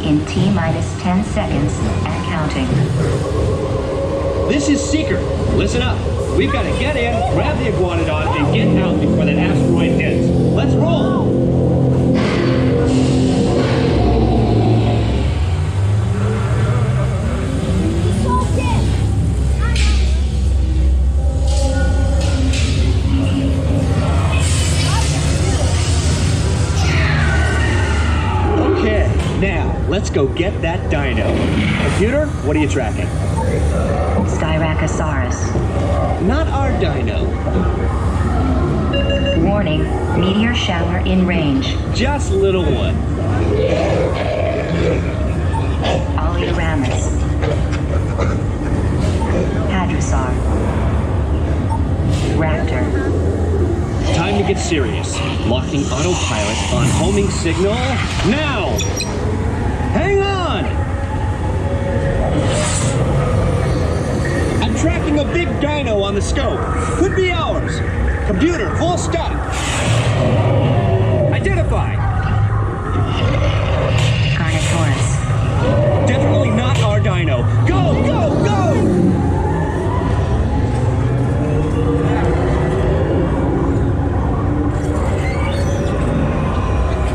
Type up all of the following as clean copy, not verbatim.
in T-minus 10 seconds and counting. This is Seeker. Listen up. We've got to get in, grab the Iguanodon, and get out before that asteroid hits. Let's roll! Okay, now, let's go get that dino. Computer, what are you tracking? Styracosaurus. Not our dino. Warning, meteor shower in range. Just little one. Oleoramus. Hadrosaur. Raptor. Time to get serious. Locking autopilot on homing signal now! Hang on! I'm tracking a big dino on the scope. Could be ours. Computer, full stop. Identify. Carnotaurus. Definitely not our dino. Go, go, go!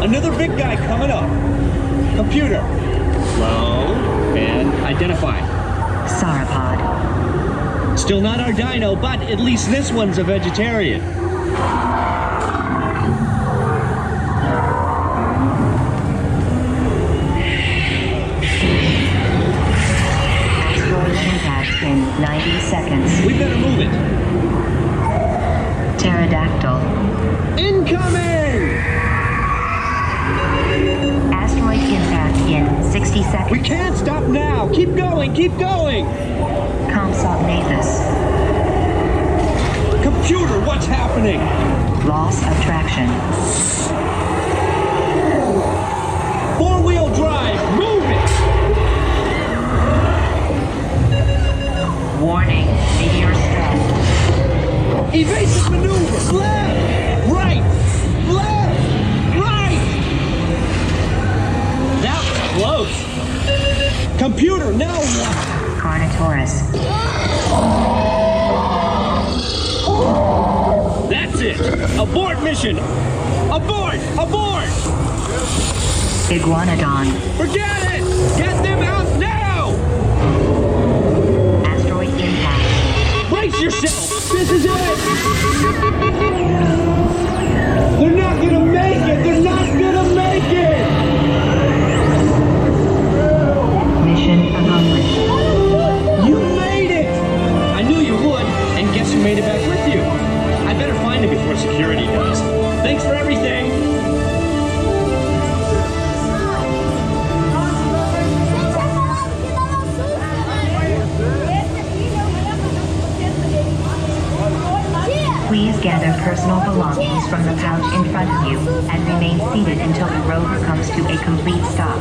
Another big guy coming up. Computer. Slow and identify. Sauropod. Still not our dino, but at least this one's a vegetarian. Asteroid impact in 90 seconds. We better move it. Pterodactyl. Incoming! Asteroid impact in 60 seconds. We can't stop now. Keep going, keep going. Compsognathus. Computer, what's happening? Loss of traction. Four-wheel drive, move it! Warning, meteor stress. Evasive maneuver, left, right, left, right! That was close. Computer, now what? Carnotaurus. That's it! Abort mission! Abort! Abort! Iguanodon. Forget it! Get them out now! Asteroid impact. Brace yourself! This is it! They're not gonna make it! They're not gonna make it! Mission accomplished. You made it! I knew you would, and guess who made it back with you? I better find it before security does. Thanks for everything! Please gather personal belongings from the pouch in front of you and remain seated until the rover comes to a complete stop.